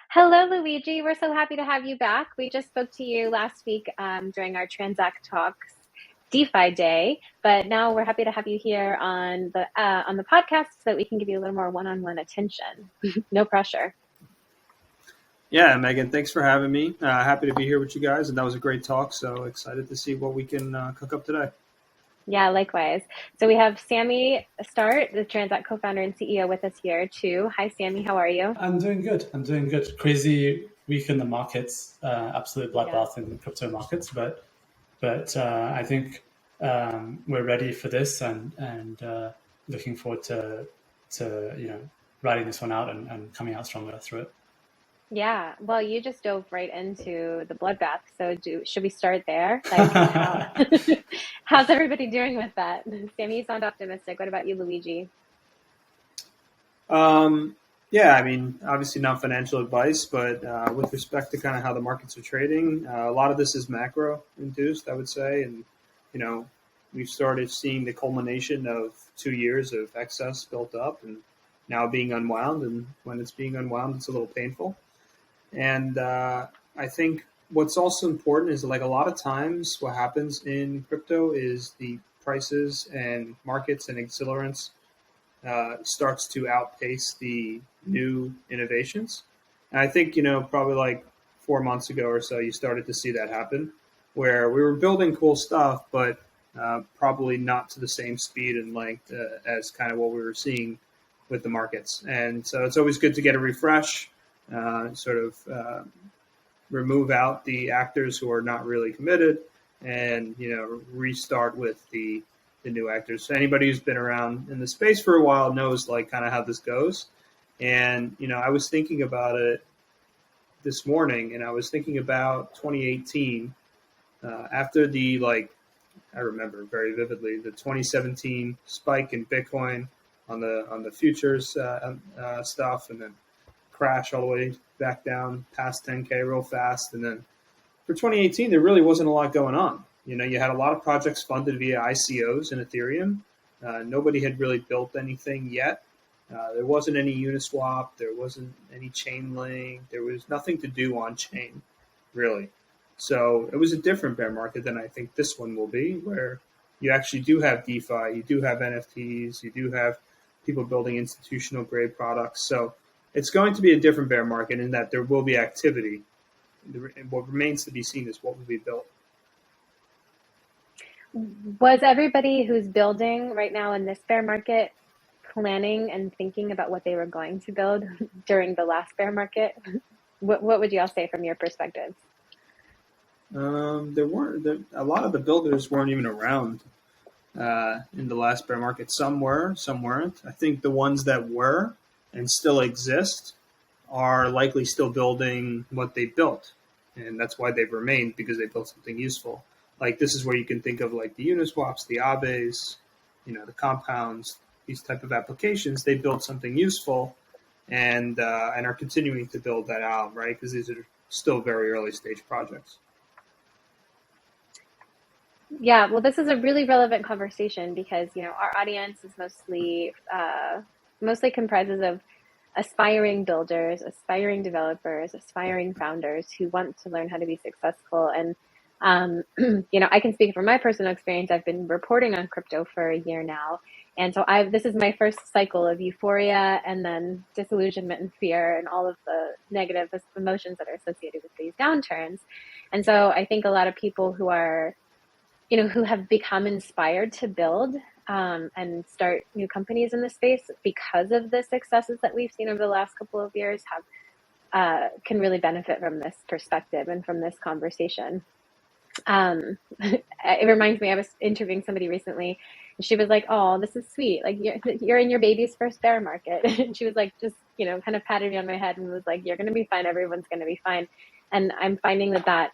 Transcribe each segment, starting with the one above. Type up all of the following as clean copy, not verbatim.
Hello, Luigi. We're so happy to have you back. We just spoke to you last week during our Transak Talks DeFi Day, but now we're happy to have you here on the podcast so that we can give you a little more one-on-one attention. No pressure. Yeah, Megan, thanks for having me. Happy to be here with you guys, and that was a great talk. So excited to see what we can cook up today. Yeah, likewise. So we have Sami Start, the Transak co-founder and CEO, with us here too. Hi, Sami. How are you? I'm doing good. I'm doing good. Crazy week in the markets, absolute Yeah. bloodbath in the crypto markets, but I think we're ready for this and looking forward to riding this one out and coming out stronger through it. Yeah. Well, you just dove right into the bloodbath. So should we start there? Like how's everybody doing with that? Sammy, you sound optimistic. What about you, Luigi? Yeah, I mean, obviously not financial advice, but with respect to kind of how the markets are trading, a lot of this is macro induced, I would say, and you know, we've started seeing the culmination of 2 years of excess built up and now being unwound, and when it's being unwound, it's a little painful. And I think what's also important is like a lot of times what happens in crypto is the prices and markets and accelerants starts to outpace the new innovations. And I think, probably like 4 months ago or so, you started to see that happen where we were building cool stuff, but probably not to the same speed and length as kind of what we were seeing with the markets. And so it's always good to get a refresh, sort of remove out the actors who are not really committed and, restart with the new actors. So anybody who's been around in the space for a while knows like kind of how this goes. And, I was thinking about it this morning and I was thinking about 2018 after I remember very vividly the 2017 spike in Bitcoin on the futures stuff, and then crash all the way back down past 10K real fast. And then for 2018, there really wasn't a lot going on. You had a lot of projects funded via ICOs in Ethereum. Nobody had really built anything yet. There wasn't any Uniswap. There wasn't any Chainlink. There was nothing to do on chain, really. So it was a different bear market than I think this one will be, where you actually do have DeFi, you do have NFTs, you do have people building institutional grade products. So it's going to be a different bear market in that there will be activity. What remains to be seen is what will be built. Was everybody who's building right now in this bear market planning and thinking about what they were going to build during the last bear market? What would you all say from your perspectives? A lot of the builders weren't even around in the last bear market. Some were, some weren't. I think the ones that were and still exist are likely still building what they built. And that's why they've remained, because they built something useful. Like this is where you can think of like the Uniswaps, the Aves, the compounds, these type of applications. They built something useful and are continuing to build that out, right? Because these are still very early stage projects. Yeah, well, this is a really relevant conversation because, our audience is mostly comprises of aspiring builders, aspiring developers, aspiring founders who want to learn how to be successful. And, I can speak from my personal experience. I've been reporting on crypto for a year now. And so this is my first cycle of euphoria and then disillusionment and fear and all of the negative emotions that are associated with these downturns. And so I think a lot of people who are who have become inspired to build and start new companies in the space because of the successes that we've seen over the last couple of years can really benefit from this perspective and from this conversation. It reminds me, I was interviewing somebody recently and she was like, "Oh, this is sweet. Like you're in your baby's first bear market." And she was like, just, kind of patted me on my head and was like, "You're going to be fine. Everyone's going to be fine." And I'm finding that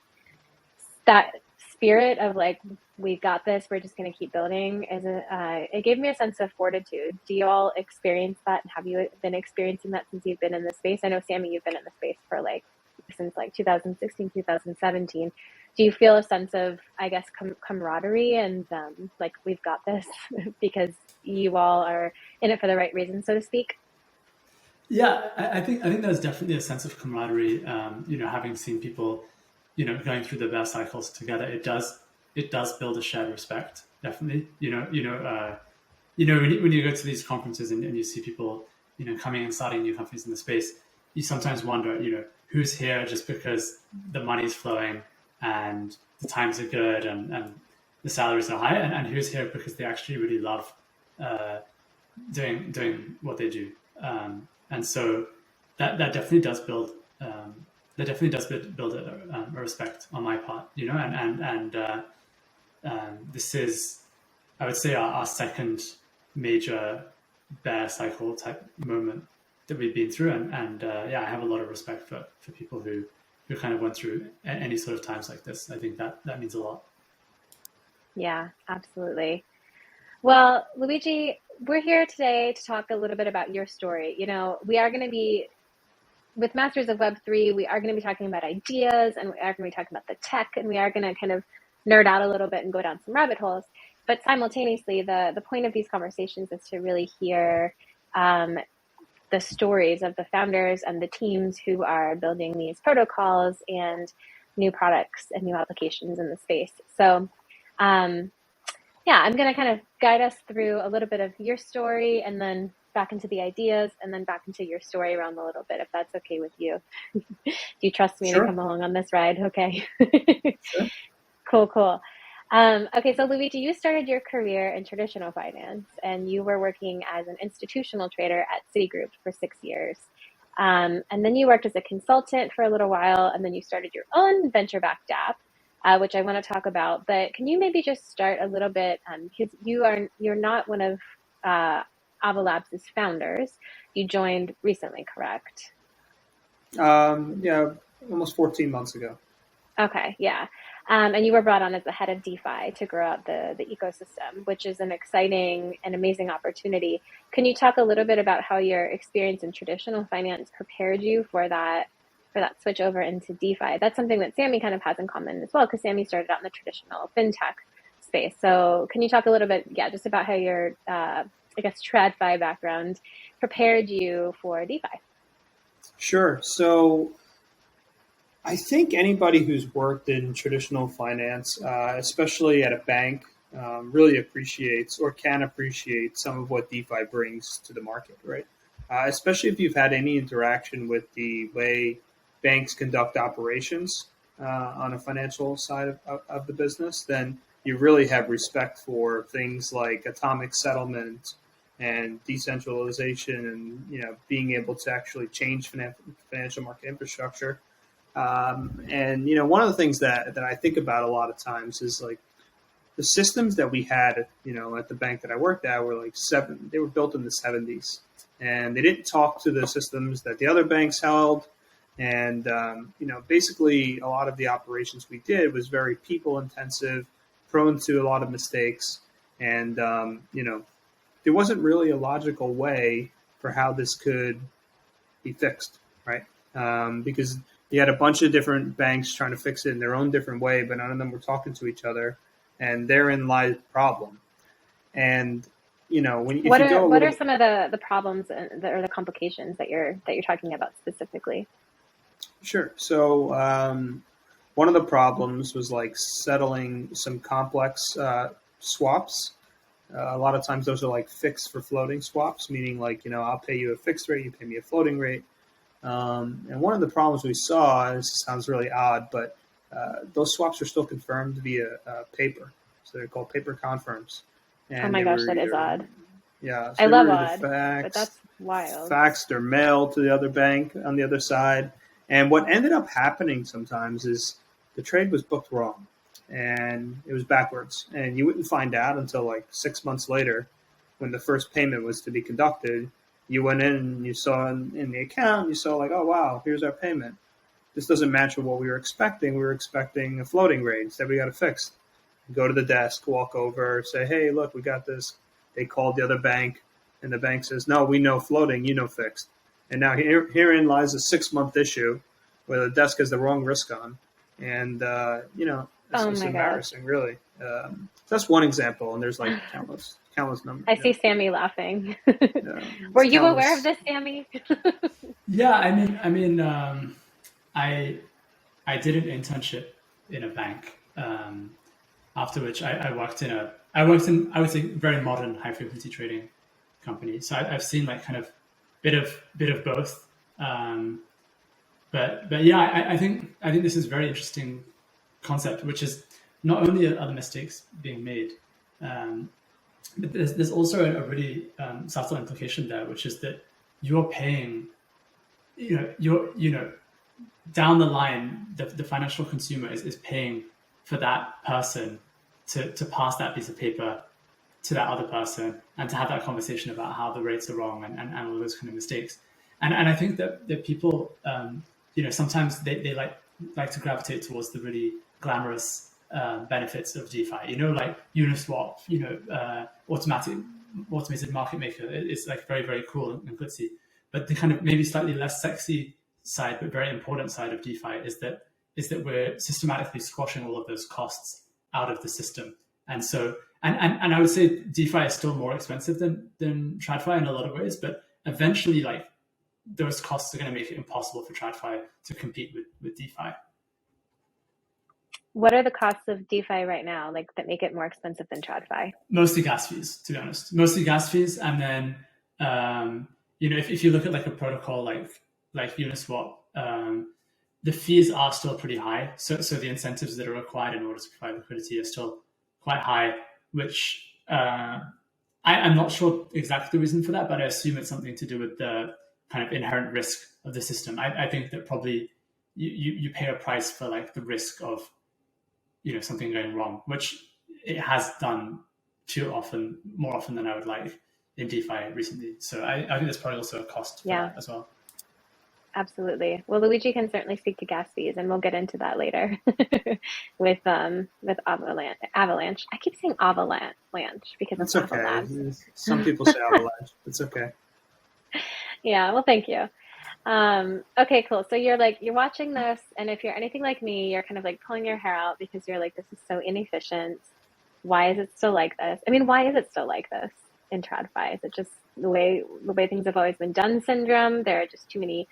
spirit of like, we've got this, we're just going to keep building, it gave me a sense of fortitude. Do you all experience that? Have you been experiencing that since you've been in the space? I know, Sami, you've been in the space for since 2016, 2017. Do you feel a sense of, I guess, camaraderie and like we've got this because you all are in it for the right reasons, so to speak? Yeah, I think there's definitely a sense of camaraderie. Having seen people, going through the bear cycles together, it does build a shared respect. Definitely, when you go to these conferences and you see people, coming and starting new companies in the space, you sometimes wonder, who's here just because the money's flowing and the times are good and the salaries are high, and who's here because they actually really love uh, doing what they do. And so that definitely does build a respect on my part, and this is, I would say, our second major bear cycle type moment that we've been through, and yeah, I have a lot of respect for people who kind of went through any sort of times like this. I think that means a lot. Yeah, absolutely. Well, Luigi, we're here today to talk a little bit about your story. We are going to be, with Masters of Web3, we are going to be talking about ideas, and we are going to be talking about the tech, and we are going to kind of nerd out a little bit and go down some rabbit holes. But simultaneously, the point of these conversations is to really hear the stories of the founders and the teams who are building these protocols and new products and new applications in the space. So, yeah, I'm going to kind of guide us through a little bit of your story and then back into the ideas and then back into your story realm a little bit, if that's okay with you. Do you trust me to Sure. come along on this ride? Okay. Sure. Cool. Okay, so Luigi, you started your career in traditional finance and you were working as an institutional trader at Citigroup for 6 years. And then you worked as a consultant for a little while, and then you started your own venture-backed app, which I want to talk about. But can you maybe just start a little bit, because you're not one of Ava Labs' founders. You joined recently, correct? Yeah, almost 14 months ago. Okay, yeah. And you were brought on as the head of DeFi to grow out the ecosystem, which is an exciting and amazing opportunity. Can you talk a little bit about how your experience in traditional finance prepared you for that switch over into DeFi? That's something that Sami kind of has in common as well, because Sami started out in the traditional fintech space. So can you talk a little bit, yeah, just about how your, I guess, TradFi background prepared you for DeFi? Sure. So I think anybody who's worked in traditional finance, especially at a bank, really appreciates or can appreciate some of what DeFi brings to the market, right? Especially if you've had any interaction with the way banks conduct operations on a financial side of the business, then you really have respect for things like atomic settlement and decentralization, and being able to actually change financial market infrastructure. And one of the things that I think about a lot of times is like the systems that we had, at the bank that I worked at were like they were built in the 70s, and they didn't talk to the systems that the other banks held. And basically, a lot of the operations we did was very people intensive, prone to a lot of mistakes, and there wasn't really a logical way for how this could be fixed, right? Because you had a bunch of different banks trying to fix it in their own different way, but none of them were talking to each other, and therein lies the problem. And if What you go are a what little are bit, some of the problems or the complications that you're talking about specifically? sure. So one of the problems was like settling some complex swaps. A lot of times those are like fixed for floating swaps, meaning like I'll pay you a fixed rate, you pay me a floating rate. And one of the problems we saw, and this sounds really odd, but those swaps are still confirmed via paper. So they're called paper confirms. Oh And my they gosh, were that is either, odd. yeah, so I they love were either odd, but that's wild. faxed or mailed to the other bank on the other side. And what ended up happening sometimes is the trade was booked wrong and it was backwards. And you wouldn't find out until like 6 months later when the first payment was to be conducted. You went in and you saw in the account, you saw like, oh, wow, here's our payment. This doesn't match with what we were expecting. We were expecting a floating rate. Instead, we got it fixed. Go to the desk, walk over, say, hey, look, we got this. They called the other bank, and the bank says, no, we know floating, you know fixed. And now herein lies a 6-month issue where the desk has the wrong risk on. And, it's Oh just my gosh. embarrassing, really. So that's one example, and there's like countless. countless numbers. I see Sami laughing. Yeah, Were you countless. aware of this, Sami? Yeah, I did an internship in a bank, after which I worked in I would say very modern high frequency trading company. So I've seen like kind of bit of both. Um, but yeah, I think this is very interesting concept, which is not only are the mistakes being made, um, but there's also a really subtle implication there, which is that you're paying, down the line, the financial consumer is paying for that person to pass that piece of paper to that other person and to have that conversation about how the rates are wrong and all those kind of mistakes. And I think that people, sometimes they like to gravitate towards the really glamorous benefits of DeFi, like Uniswap, automated market maker. It's like very, very cool and glitzy. But the kind of maybe slightly less sexy side, but very important side of DeFi is that we're systematically squashing all of those costs out of the system. And so, and I would say DeFi is still more expensive than TradFi in a lot of ways, but eventually, like, those costs are going to make it impossible for TradFi to compete with DeFi. What are the costs of DeFi right now, like that make it more expensive than TradFi? Mostly gas fees, to be honest. Mostly gas fees, and then if you look at like a protocol like Uniswap, the fees are still pretty high. So the incentives that are required in order to provide liquidity are still quite high, which I'm not sure exactly the reason for that, but I assume it's something to do with the kind of inherent risk of the system. I think that probably you pay a price for like the risk of something going wrong, which it has done more often than I would like in DeFi recently. So I think there's probably also a cost for that as well. Absolutely. Well, Luigi can certainly speak to gas fees, and we'll get into that later with Avalanche. I keep saying Avalanche because That's it's okay. Ava Labs. Some people say Avalanche. It's okay. Yeah. Well, thank you. Okay, cool. So you're watching this, and if you're anything like me, you're kind of like pulling your hair out because you're like, this is so inefficient. Why is it still like this? I mean, why is it still like this in TradFi? Is it just the way things have always been done syndrome? There are just too many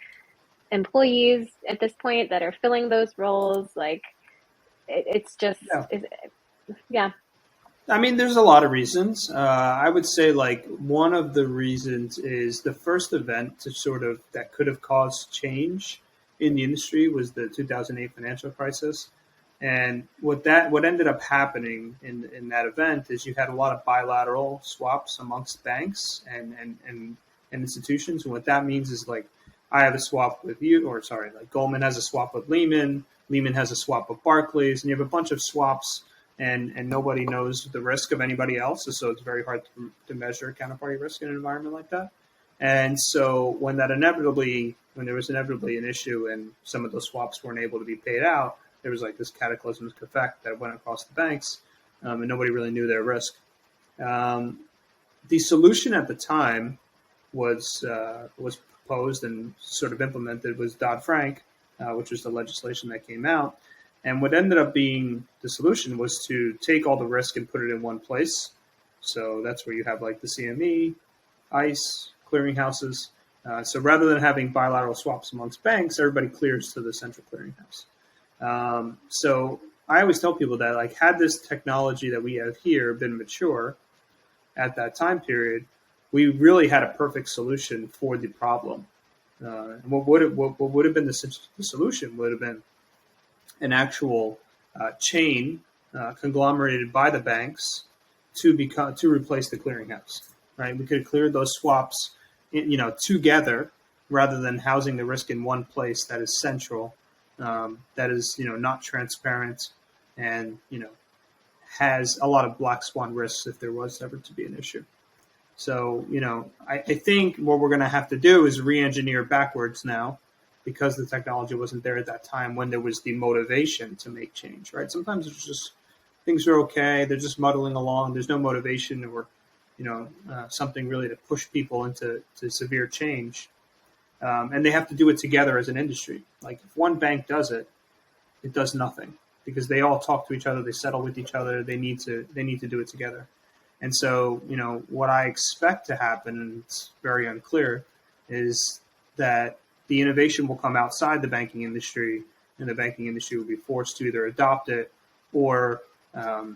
employees at this point that are filling those roles. Like, it's just, yeah. I mean, there's a lot of reasons. I would say like one of the reasons is the first event that could have caused change in the industry was the 2008 financial crisis. And what ended up happening in that event is you had a lot of bilateral swaps amongst banks and institutions. And what that means is like, I have a swap with you, like Goldman has a swap with Lehman has a swap with Barclays, and you have a bunch of swaps, and nobody knows the risk of anybody else. So it's very hard to measure counterparty risk in an environment like that. And so when there was inevitably an issue and some of those swaps weren't able to be paid out, there was like this cataclysmic effect that went across the banks, and nobody really knew their risk. The solution at the time was proposed and sort of implemented was Dodd-Frank, which was the legislation that came out. And what ended up being the solution was to take all the risk and put it in one place. So that's where you have like the CME, ICE, clearinghouses. So rather than having bilateral swaps amongst banks, everybody clears to the central clearinghouse. So I always tell people that like had this technology that we have here been mature at that time period, we really had a perfect solution for the problem. And what would have been the solution would have been an actual chain conglomerated by the banks to replace the clearinghouse. Right? We could have cleared those swaps, together rather than housing the risk in one place that is central, that is not transparent, and has a lot of black swan risks if there was ever to be an issue. So, I think what we're going to have to do is re-engineer backwards now because the technology wasn't there at that time when there was the motivation to make change, right? Sometimes it's just things are okay. They're just muddling along. There's no motivation or, something really to push people into severe change. And they have to do it together as an industry. Like if one bank does it, it does nothing because they all talk to each other. They settle with each other. They need to do it together. And so, what I expect to happen, and it's very unclear, is that the innovation will come outside the banking industry, and the banking industry will be forced to either adopt it or, for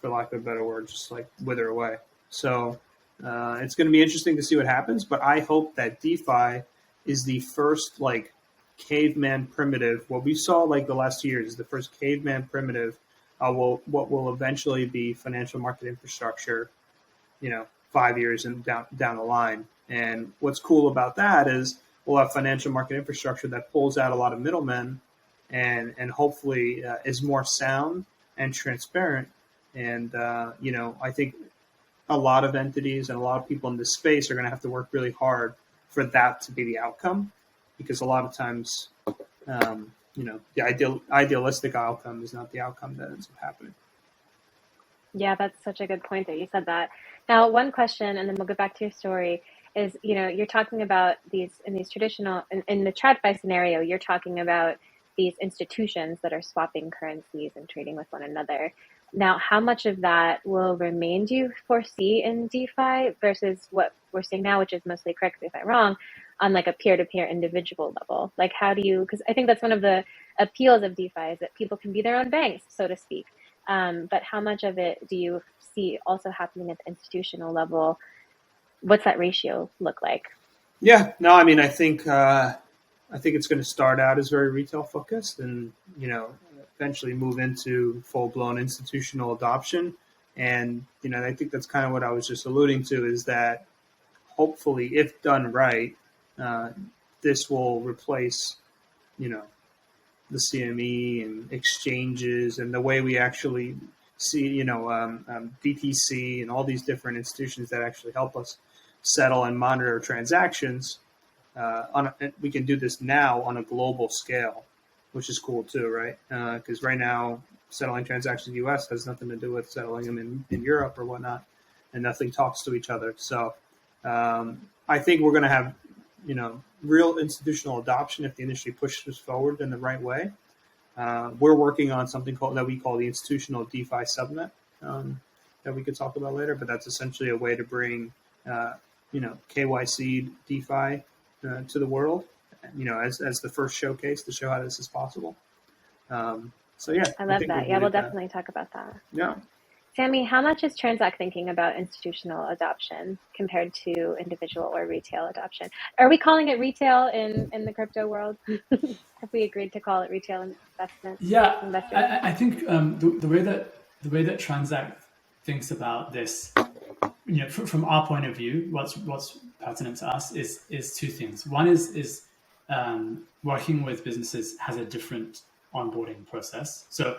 lack of a better word, just like wither away. So it's going to be interesting to see what happens, but I hope that DeFi is the first caveman primitive. What we saw the last 2 years is the first caveman primitive. What will eventually be financial market infrastructure, 5 years and down the line. And what's cool about that is we'll have financial market infrastructure that pulls out a lot of middlemen and hopefully is more sound and transparent. And I think a lot of entities and a lot of people in this space are going to have to work really hard for that to be the outcome, because a lot of times, the idealistic outcome is not the outcome that ends up happening. Yeah, that's such a good point that you said that. Now, one question, and then we'll get back to your story, is, you're talking about in the TradFi scenario, you're talking about these institutions that are swapping currencies and trading with one another. Now, how much of that will remain, do you foresee, in DeFi versus what we're seeing now, which is mostly, correct me if I'm wrong, on a peer-to-peer individual level? How do you, because I think that's one of the appeals of DeFi, is that people can be their own banks, so to speak. But how much of it do you see also happening at the institutional level? What's that ratio look like? Yeah, no, I mean, I think it's going to start out as very retail focused, and eventually move into full blown institutional adoption. And I think that's kind of what I was just alluding to, is that hopefully, if done right, this will replace the CME and exchanges and the way we actually see BTC and all these different institutions that actually help us settle and monitor transactions. We can do this now on a global scale, which is cool too, right? Because right now, settling transactions in the U.S. has nothing to do with settling them in Europe or whatnot, and nothing talks to each other. So I think we're going to have real institutional adoption if the industry pushes forward in the right way. We're working on something that we call the Institutional DeFi Subnet that we could talk about later, but that's essentially a way to bring KYC DeFi to the world, as the first showcase to show how this is possible. So yeah, I love that. Yeah, we'll definitely talk about that. Yeah. Sammy, how much is Transak thinking about institutional adoption compared to individual or retail adoption? Are we calling it retail in the crypto world? Have we agreed to call it retail investment? Yeah, investors? I think the way that Transak thinks about this, from our point of view, what's pertinent to us is two things. One is working with businesses has a different onboarding process. So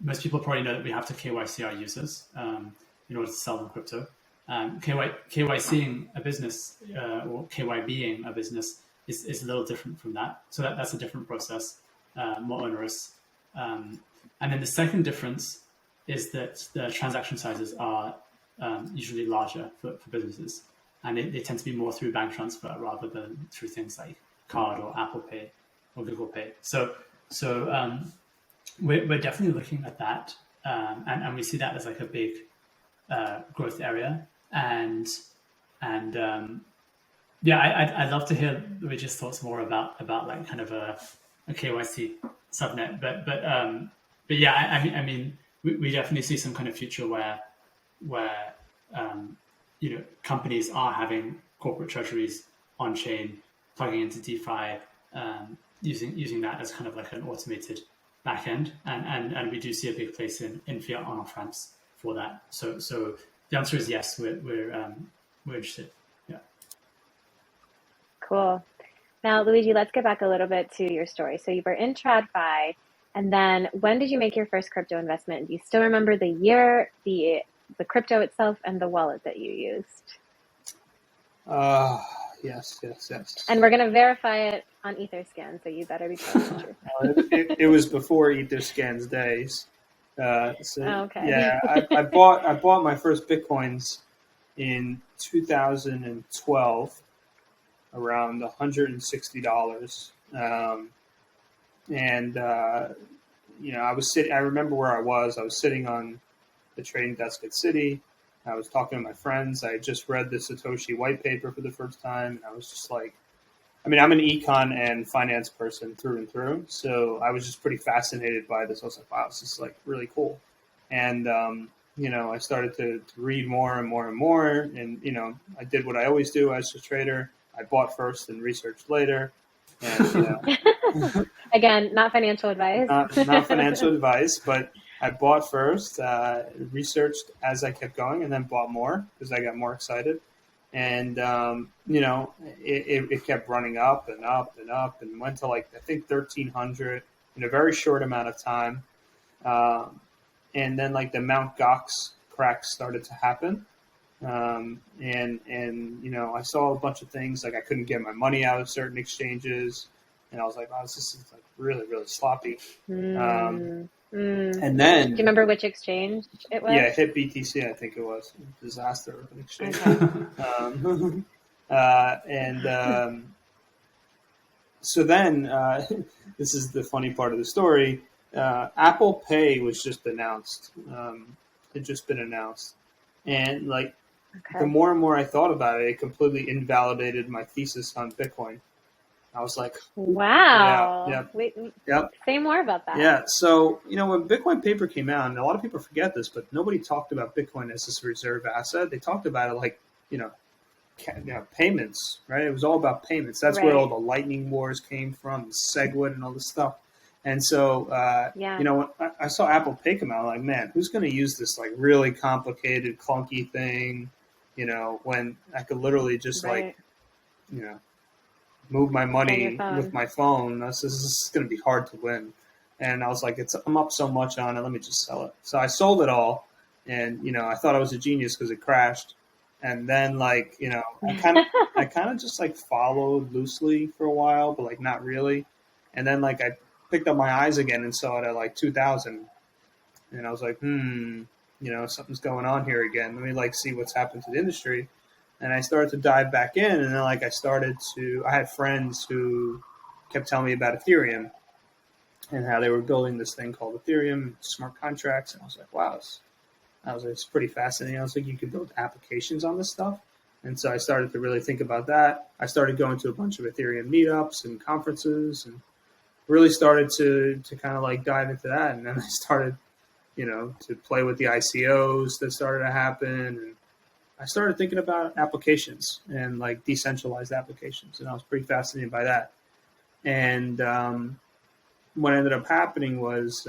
most people probably know that we have to KYC our users in order to sell them crypto. KYCing a business or KYBing a business is a little different from that. So that's a different process, more onerous. And then the second difference is that the transaction sizes are usually larger for businesses, and they tend to be more through bank transfer rather than through things like card or Apple Pay or Google Pay. So we're definitely looking at that, and we see that as a big growth area. And I'd love to hear Luigi's thoughts more about kind of a KYC subnet. But yeah, I mean, we definitely see some kind of future where companies are having corporate treasuries on chain, plugging into DeFi, using that as kind of an automated backend, and we do see a big place in fiat on-off ramps for that. So the answer is yes, we're interested. Yeah. Cool. Now, Luigi, let's get back a little bit to your story. So you were in TradFi, and then when did you make your first crypto investment? Do you still remember the year, the crypto itself, and the wallet that you used? Yes. And we're going to verify it on Etherscan, so you better be telling the truth. It was before Etherscan's days. Okay. Yeah, I bought my first Bitcoins in 2012, around $160. I was sitting. I remember where I was. I was sitting on the trading desk at Citi. I was talking to my friends. I had just read the Satoshi white paper for the first time, and I was just like, I mean, I'm an econ and finance person through and through, so I was just pretty fascinated by this. I was like, wow, this is like really cool. And, I started to read more and more and more. And, I did what I always do as a trader. I bought first and researched later. And, Again, not financial advice. not financial advice, but I bought first, researched as I kept going, and then bought more because I got more excited. And, it kept running up and up and up and went to I think 1,300 in a very short amount of time. And then the Mount Gox cracks started to happen. I saw a bunch of things I couldn't get my money out of certain exchanges. And I was like, wow, this is really, really sloppy. And then, do you remember which exchange it was? Yeah, Hit BTC, I think it was. Disaster of an exchange. Okay. So then, this is the funny part of the story. Apple Pay was just announced. It had just been announced. And the more and more I thought about it, it completely invalidated my thesis on Bitcoin. I was like, wow. Yeah. Wait, yep. Say more about that. Yeah. So, when Bitcoin paper came out, and a lot of people forget this, but nobody talked about Bitcoin as this reserve asset. They talked about it payments, right? It was all about payments. That's where all the lightning wars came from, SegWit and all this stuff. And so, when I saw Apple Pay come out, I'm like, man, who's going to use this really complicated, clunky thing, when I could literally just move my money with my phone. This is going to be hard to win. And I was like, I'm up so much on it. Let me just sell it. So I sold it all. And, I thought I was a genius because it crashed. And then I kind of just followed loosely for a while, but not really. And then I picked up my eyes again and saw it at 2,000. And I was like, something's going on here again. Let me see what's happened to the industry. And I started to dive back in, and then I had friends who kept telling me about Ethereum and how they were building this thing called Ethereum, smart contracts. And I was like, wow, it's pretty fascinating. I was like, you could build applications on this stuff. And so I started to really think about that. I started going to a bunch of Ethereum meetups and conferences and really started to kind of dive into that. And then I started, to play with the ICOs that started to happen. And I started thinking about applications and decentralized applications, and I was pretty fascinated by that. And what ended up happening was,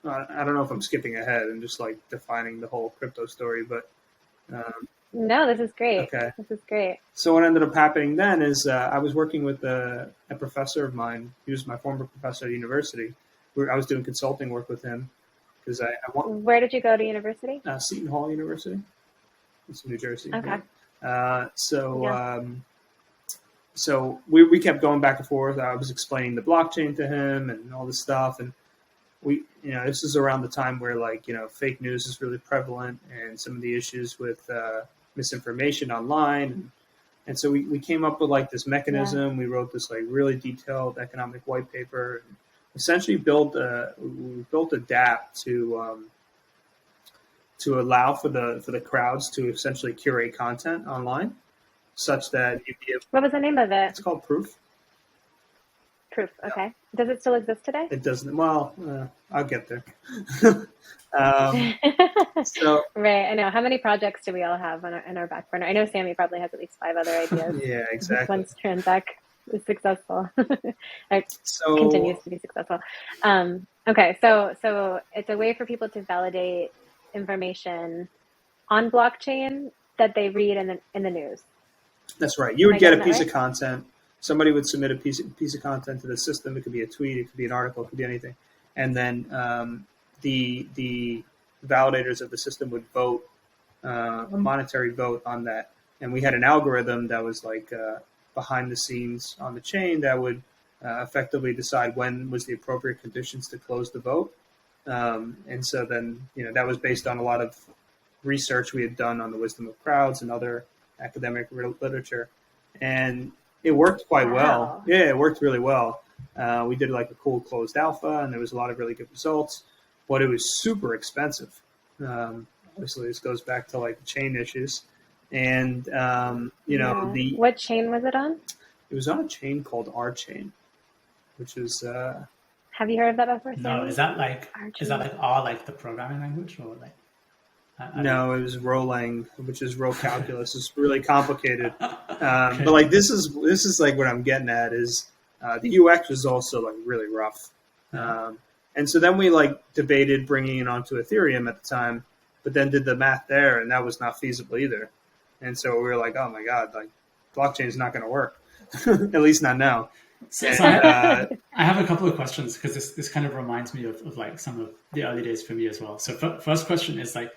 I don't know if I'm skipping ahead and just defining the whole crypto story, but no, this is great. Okay, this is great. So what ended up happening then is I was working with a professor of mine. He was my former professor at university. I was doing consulting work with him because Where did you go to university? Seton Hall University. It's New Jersey. Okay. So we kept going back and forth. I was explaining the blockchain to him and all this stuff. And this is around the time where fake news is really prevalent and some of the issues with misinformation online. And so we came up with this mechanism. We wrote this really detailed economic white paper and essentially built a DApp to allow for the crowds to essentially curate content online, such that you'd be able. What was the name of it? It's called Proof. Proof. Okay. Yeah. Does it still exist today? It doesn't. Well, I'll get there. So right. I know. How many projects do we all have in our back burner? I know Sami probably has at least 5 other ideas. Yeah, exactly. Once Transak is successful, continues to be successful. Okay. So it's a way for people to validate information on blockchain that they read in the news. That's right. You would get a piece of content. Somebody would submit a piece of content to the system. It could be a tweet, it could be an article, it could be anything. And then the validators of the system would vote a monetary vote on that. And we had an algorithm that was behind the scenes on the chain that would effectively decide when was the appropriate conditions to close the vote. And so then, that was based on a lot of research we had done on the wisdom of crowds and other academic literature. And it worked quite well. Yeah, it worked really well. We did a cool closed alpha, and there was a lot of really good results, but it was super expensive. Obviously, this goes back to like chain issues, and What chain was it on? it was on a chain called R Chain, which is Have you heard of that before, No, Sammy? is that like Archie. R like the programming language, or like I don't no, it was Rolang, which is row calculus. It's really complicated, okay. but like this is like what I'm getting at is the UX was also like really rough. Yeah. And so then we like debated bringing it onto Ethereum at the time, but then did the math there, and that was not feasible either. And so we were like, oh my god, like blockchain is not going to work, at least not now. So And I have a couple of questions because this kind of reminds me of like some of the early days for me as well. So first question is like,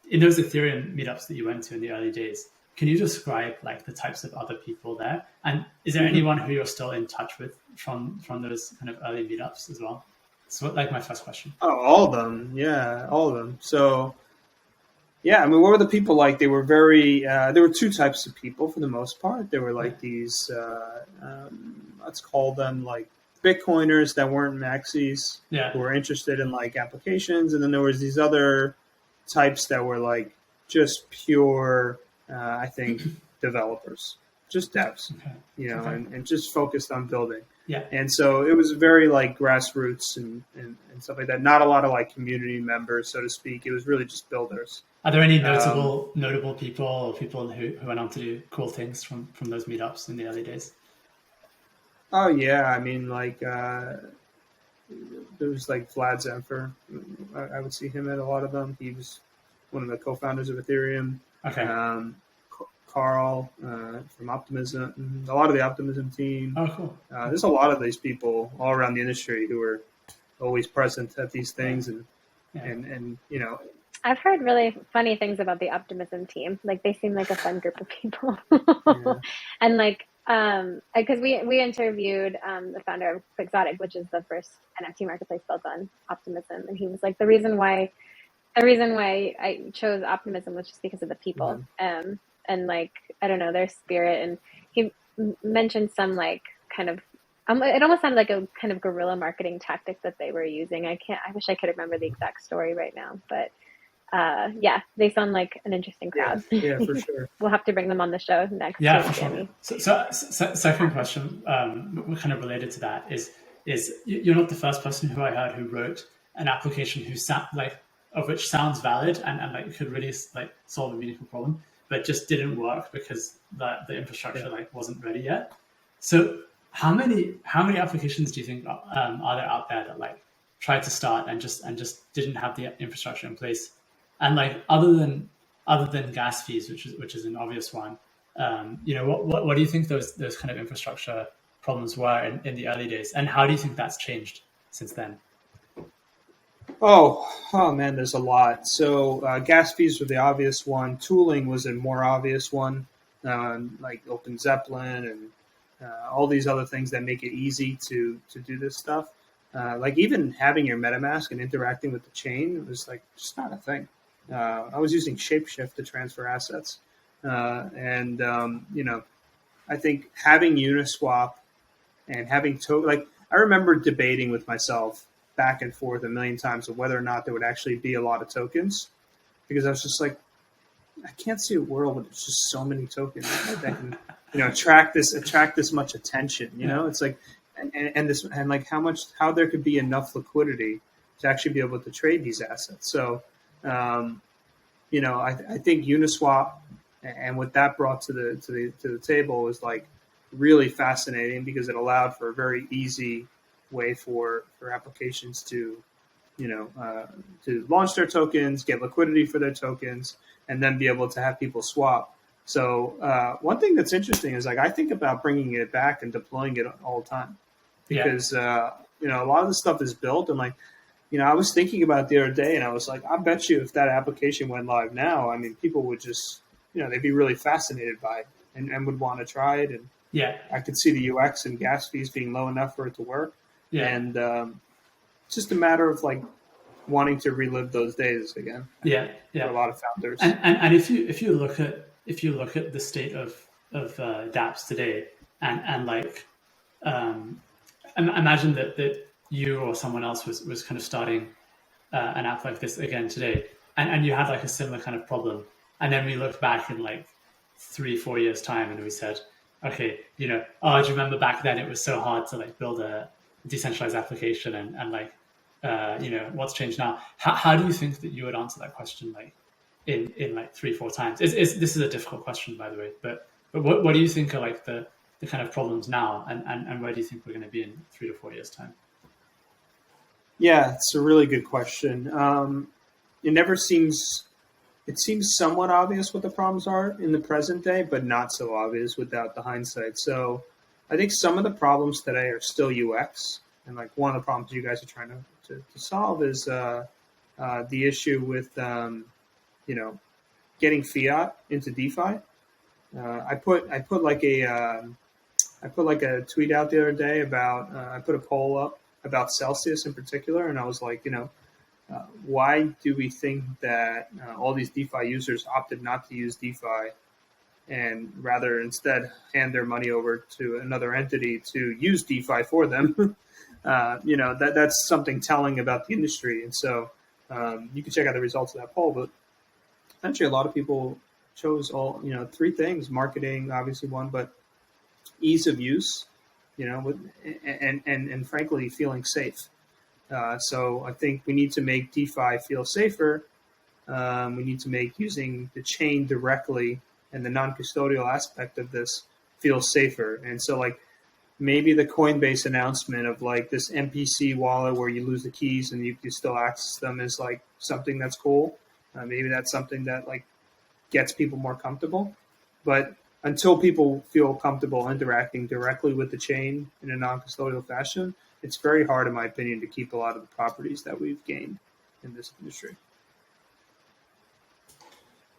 in those Ethereum meetups that you went to in the early days, can you describe like the types of other people there? And is there anyone who you're still in touch with from those kind of early meetups as well? So like my first question. oh, all of them, yeah, all of them. So yeah, I mean, what were the people like? They were very. There were two types of people for the most part. There were like these. Let's call them like Bitcoiners that weren't maxis Yeah. who were interested in like applications, and then there was these other types that were like just pure. I think developers, just devs, Okay. okay. and just focused on building. Yeah. And so it was very like grassroots and stuff like that. Not a lot of like community members, so to speak. It was really just builders. Are there any notable people or people who went on to do cool things from those meetups in the early days? Oh yeah, I mean like there was like Vlad Zemfir. I would see him at a lot of them. He was one of the co-founders of Ethereum. Okay. Carl from Optimism, a lot of the Optimism team. Oh, cool. There's a lot of these people all around the industry who are always present at these things, and you know. I've heard really funny things about the Optimism team. Like they seem like a fun group of people, and like because we interviewed the founder of Quixotic, which is the first NFT marketplace built on Optimism, and he was like the reason why I chose Optimism was just because of the people, and like I don't know their spirit, and he mentioned some like kind of. It almost sounded like a kind of guerrilla marketing tactic that they were using. I wish I could remember the exact story right now, but yeah, they sound like an interesting crowd. Yeah, for sure. We'll have to bring them on the show next. Yeah, for sure. So second question, kind of related to that is you're not the first person who I heard who wrote an application of which sounds valid and like could really like solve a meaningful problem, but just didn't work because the infrastructure like wasn't ready yet. So how many applications do you think are there out there that like tried to start and just didn't have the infrastructure in place? And like other than gas fees, which is an obvious one, what do you think those kind of infrastructure problems were in the early days, and how do you think that's changed since then? Oh man, there's a lot. So gas fees were the obvious one. Tooling was a more obvious one, like Open Zeppelin and all these other things that make it easy to do this stuff. Like even having your MetaMask and interacting with the chain was like just not a thing. I was using Shapeshift to transfer assets, and I think having Uniswap and having I remember debating with myself back and forth a million times of whether or not there would actually be a lot of tokens, because I was just like, I can't see a world where there's just so many tokens that can attract this much attention. It's like and like how there could be enough liquidity to actually be able to trade these assets. So. I think Uniswap and what that brought to the table was like really fascinating because it allowed for a very easy way for applications to launch their tokens, get liquidity for their tokens, and then be able to have people swap. So one thing that's interesting is like I think about bringing it back and deploying it all the time because a lot of the stuff is built and like. I was thinking about it the other day, and I was like, I bet you if that application went live now, I mean, people would just, they'd be really fascinated by it and would want to try it. And I could see the UX and gas fees being low enough for it to work. Yeah. And it's just a matter of like wanting to relive those days again. Yeah. For a lot of founders. And if you look at the state of dApps today, and like imagine that you or someone else was kind of starting an app like this again today, and you had like a similar kind of problem, and then we looked back in like 3-4 years time and we said, okay, do you remember back then it was so hard to like build a decentralized application, and like what's changed now? How do you think that you would answer that question, like in like 3-4 times? This is a difficult question, by the way, but what do you think are like the kind of problems now, and where do you think we're going to be in 3 to 4 years time? Yeah, it's a really good question. It seems somewhat obvious what the problems are in the present day, but not so obvious without the hindsight. So I think some of the problems today are still UX. And like one of the problems you guys are trying to solve is the issue with, getting fiat into DeFi. I put like a tweet out the other day about, I put a poll up about Celsius in particular. And I was like, why do we think that all these DeFi users opted not to use DeFi and rather instead hand their money over to another entity to use DeFi for them? That's something telling about the industry. And so you can check out the results of that poll. But essentially, a lot of people chose all three things: marketing, obviously one, but ease of use, and frankly, feeling safe. So I think we need to make DeFi feel safer. We need to make using the chain directly and the non-custodial aspect of this feel safer. And so like maybe the Coinbase announcement of like this MPC wallet where you lose the keys and you can still access them is like something that's cool. Maybe that's something that like gets people more comfortable. But until people feel comfortable interacting directly with the chain in a non-custodial fashion, it's very hard, in my opinion, to keep a lot of the properties that we've gained in this industry.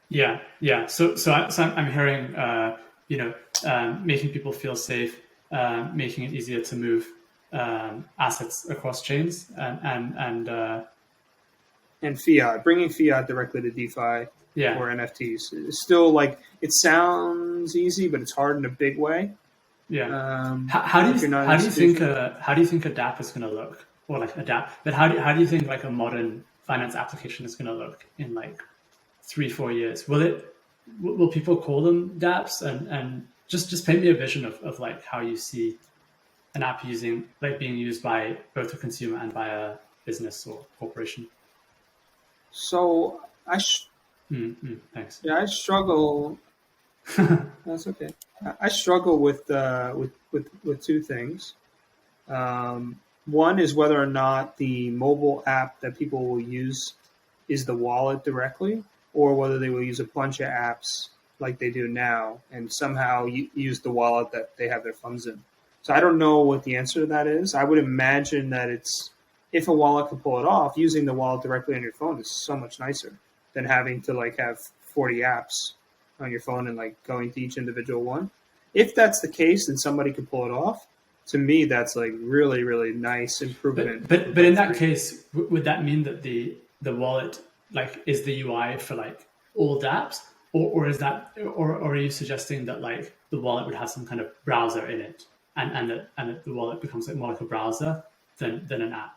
Yeah. So I'm hearing, making people feel safe, making it easier to move assets across chains, and fiat, bringing fiat directly to DeFi or NFTs. It's still like it sounds easy, but it's hard in a big way. Yeah. How do you think a DApp is going to look, or like a DApp? But how do you think like a modern finance application is going to look in like 3-4 years? Will people call them dApps? And just paint me a vision of like how you see an app being used by both a consumer and by a business or corporation. So thanks. Yeah, I struggle. That's okay. I struggle with two things. One is whether or not the mobile app that people will use is the wallet directly, or whether they will use a bunch of apps like they do now and somehow use the wallet that they have their funds in. So I don't know what the answer to that is. I would imagine that if a wallet can pull it off, using the wallet directly on your phone is so much nicer than having to like have 40 apps on your phone and like going to each individual one. If that's the case and somebody can pull it off, to me that's like really, really nice improvement. But in that case, would that mean that the wallet like is the UI for like all dApps, or is that, or are you suggesting that like the wallet would have some kind of browser in it, and that the wallet becomes like more like a browser than an app?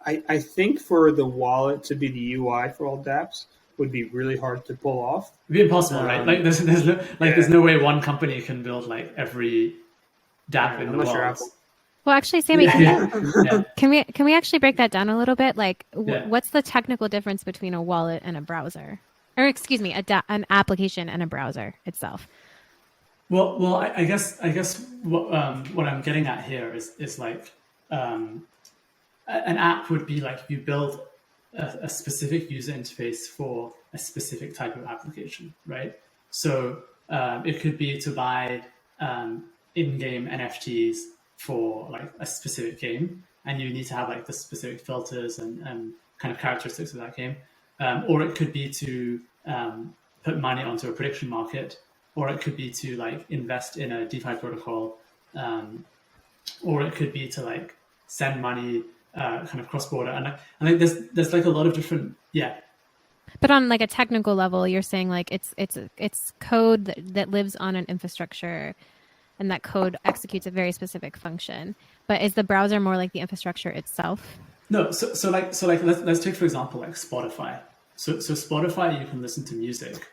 I think for the wallet to be the UI for all dApps would be really hard to pull off. It'd be impossible, right? Like there's no way one company can build like every dApp in the world. Well, actually, Sami, can we actually break that down a little bit? Like, what's the technical difference between a wallet and a browser? Or excuse me, an application and a browser itself? Well, I guess what I'm getting at here is like an app would be like you build a specific user interface for a specific type of application, right? So it could be to buy in-game NFTs for like a specific game, and you need to have like the specific filters and kind of characteristics of that game. Or it could be to put money onto a prediction market, or it could be to like invest in a DeFi protocol, or it could be to like send money kind of cross-border. And I think there's like a lot of different, But on like a technical level, you're saying like it's code that lives on an infrastructure, and that code executes a very specific function. But is the browser more like the infrastructure itself? No, so let's take for example like Spotify. So Spotify, you can listen to music.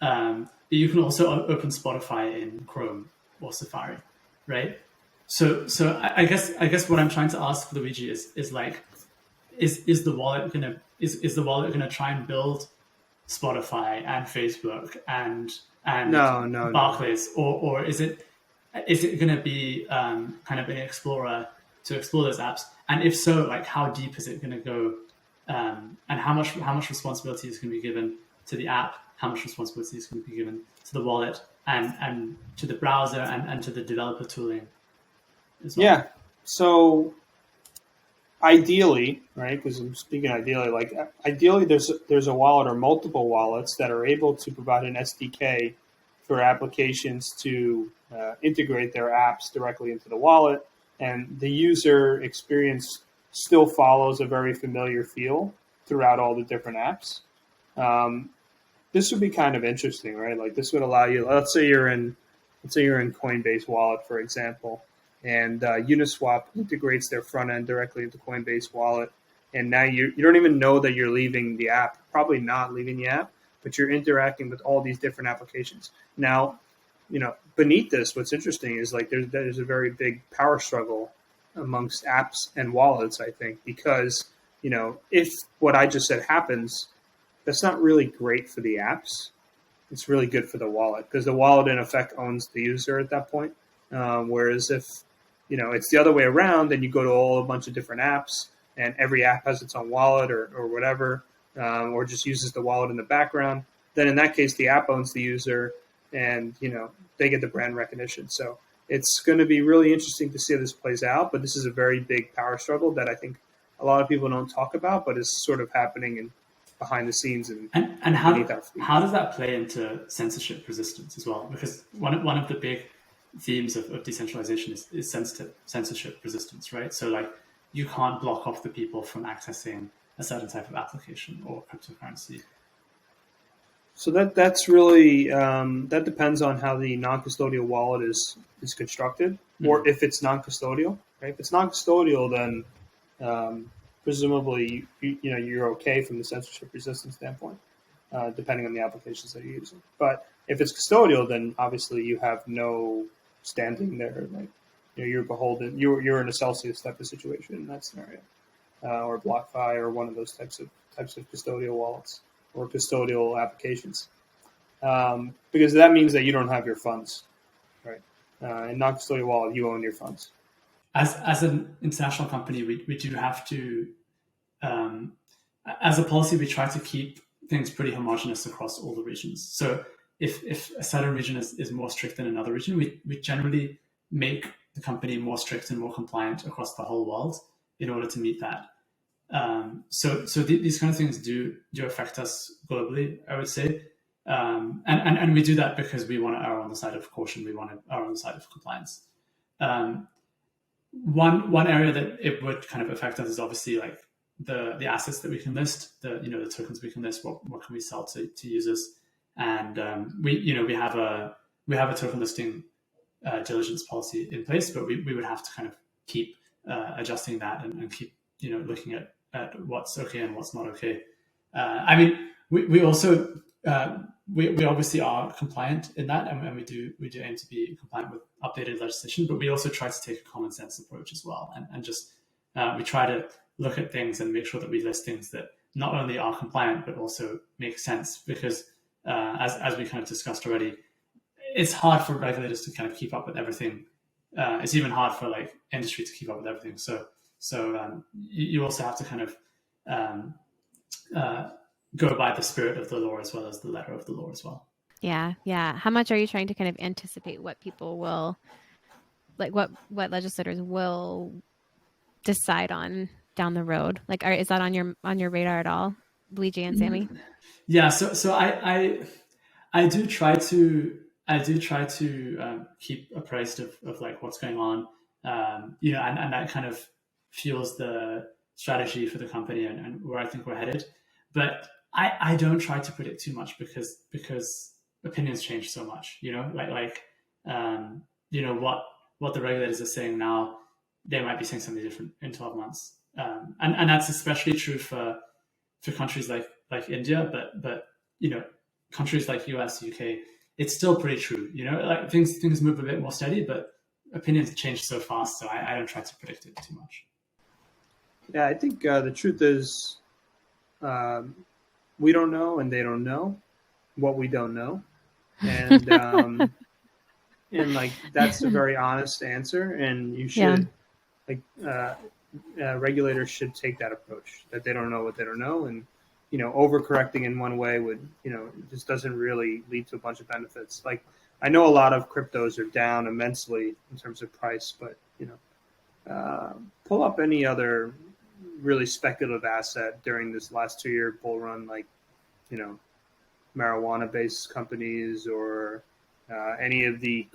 You can also open Spotify in Chrome or Safari, right? So I guess what I'm trying to ask Luigi is like, is the wallet gonna is the wallet gonna try and build Spotify and Facebook and No, no, no, no. Barclays, or is it going to be kind of an explorer to explore those apps? And if so, like how deep is it going to go, and how much responsibility is going to be given to the app? How much responsibility is going to be given to the wallet and to the browser and to the developer tooling as well? Yeah. So ideally, right? Because I'm speaking ideally, like ideally, there's a wallet or multiple wallets that are able to provide an SDK for applications to integrate their apps directly into the wallet, and the user experience still follows a very familiar feel throughout all the different apps. Um, this would be kind of interesting, right? Like this would allow you. Let's say you're in Coinbase Wallet, for example, and Uniswap integrates their front end directly into Coinbase Wallet, and now you don't even know that you're leaving the app. Probably not leaving the app, but you're interacting with all these different applications. Now, beneath this, what's interesting is like there's a very big power struggle amongst apps and wallets, I think, because if what I just said happens, that's not really great for the apps. It's really good for the wallet because the wallet in effect owns the user at that point. Whereas if it's the other way around, then you go to a bunch of different apps and every app has its own wallet or whatever, or just uses the wallet in the background. Then in that case, the app owns the user, and they get the brand recognition. So it's going to be really interesting to see how this plays out. But this is a very big power struggle that I think a lot of people don't talk about, but is sort of happening behind the scenes and beneath our feet. How does that play into censorship resistance as well? Because one of the big themes of decentralization is censorship resistance, right? So like you can't block off the people from accessing a certain type of application or cryptocurrency. So that's really that depends on how the non-custodial wallet is constructed, or if it's non-custodial. Right? If it's non-custodial, then presumably you're okay from the censorship resistance standpoint, depending on the applications that you're using. But if it's custodial, then obviously you have no standing there. Like you're beholden. You're in a Celsius type of situation in that scenario, or BlockFi, or one of those types of custodial wallets or custodial applications, because that means that you don't have your funds, right? In non-custodial wallet, you own your funds. As an international company, we do have to, as a policy, we try to keep things pretty homogenous across all the regions. So if a certain region is more strict than another region, we generally make the company more strict and more compliant across the whole world in order to meet that. So these kind of things do affect us globally, I would say. And we do that because we want to err on the side of caution. We want to err on the side of compliance. One area that it would kind of affect us is obviously like the assets that we can list, the tokens we can list, what can we sell to users, and we have a token listing diligence policy in place, but we would have to kind of keep adjusting that and keep looking at what's okay and what's not okay. I mean, we also we obviously are compliant in that, and we do aim to be compliant with updated legislation, but we also try to take a common sense approach as well, and just we try to look at things and make sure that we list things that not only are compliant but also make sense, because as we kind of discussed already, it's hard for regulators to kind of keep up with everything. It's even hard for like industry to keep up with everything. So you also have to kind of go by the spirit of the law as well as the letter of the law as well. Yeah. How much are you trying to kind of anticipate what people will, like what legislators will decide on down the road? Like, is that on your radar at all, Luigi and Sami? Yeah. So I do try to keep appraised of like what's going on, and that kind of fuels the strategy for the company and where I think we're headed. But I don't try to predict too much because opinions change so much. What the regulators are saying now, they might be saying something different in 12 months. And that's especially true for countries like India, but countries like US, UK, it's still pretty true. Like things move a bit more steady, but opinions change so fast, so I don't try to predict it too much. Yeah, I think the truth is, we don't know, and they don't know what we don't know, and and like that's a very honest answer, and you should like regulators should take that approach, that they don't know what they don't know, and overcorrecting in one way would just doesn't really lead to a bunch of benefits. Like I know a lot of cryptos are down immensely in terms of price, but pull up any other really speculative asset during this last 2-year bull run, like marijuana-based companies or any of the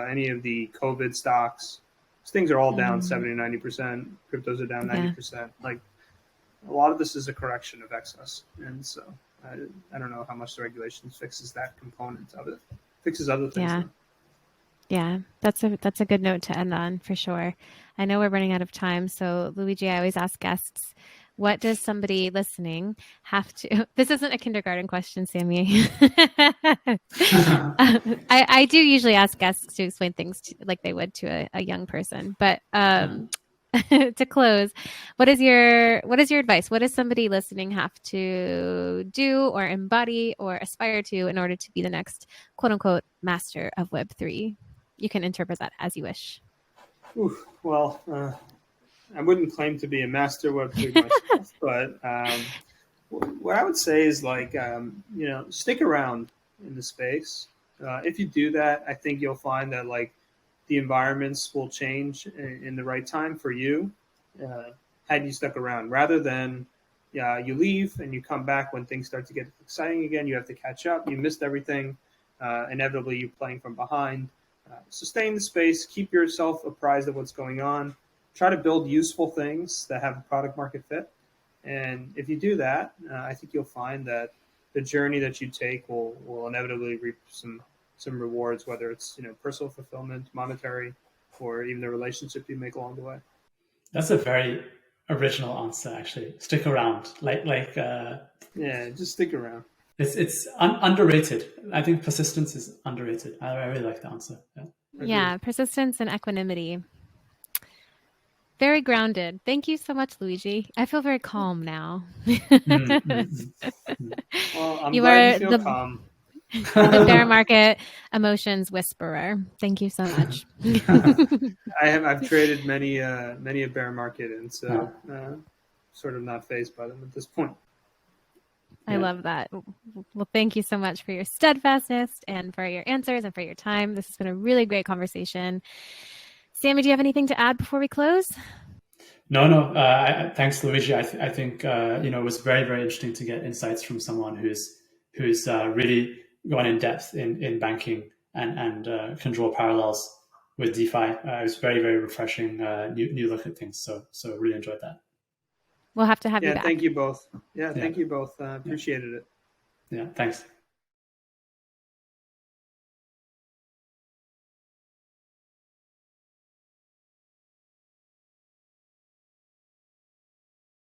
any of the COVID stocks. These things are all down 70 to 90%. Cryptos are down 90%. Like a lot of this is a correction of excess, and so I don't know how much the regulations fixes that component of it. Fixes other things. Yeah. Yeah, that's a good note to end on for sure. I know we're running out of time, so Luigi, I always ask guests, what does somebody listening have to? This isn't a kindergarten question, Sami. I do usually ask guests to explain things like they would to a young person, but to close, what is your advice? What does somebody listening have to do or embody or aspire to in order to be the next quote unquote master of Web3? You can interpret that as you wish. Well, I wouldn't claim to be a master Web3 myself, but what I would say is like, stick around in the space. If you do that, I think you'll find that like the environments will change in the right time for you had you stuck around, rather than you leave and you come back when things start to get exciting again. You have to catch up. You missed everything. Inevitably, you're playing from behind. So stay in the space. Keep yourself apprised of what's going on. Try to build useful things that have a product market fit. And if you do that, I think you'll find that the journey that you take will inevitably reap some rewards, whether it's personal fulfillment, monetary, or even the relationship you make along the way. That's a very original answer, actually. Stick around, just stick around. It's underrated. I think persistence is underrated. I really like the answer. Yeah, persistence and equanimity. Very grounded. Thank you so much, Luigi. I feel very calm now. Well, I'm glad you feel calm. The bear market emotions whisperer. Thank you so much. I've traded many a bear market, and so sort of not fazed by them at this point. I love that. Well, thank you so much for your steadfastness and for your answers and for your time. This has been a really great conversation. Sami, do you have anything to add before we close? No. Thanks, Luigi. I think it was very, very interesting to get insights from someone who's really gone in depth in banking and can draw parallels with DeFi. It was very, very refreshing new look at things. So really enjoyed that. We'll have to have you back. Thank you both. Thank you both. Appreciated it. Yeah, thanks.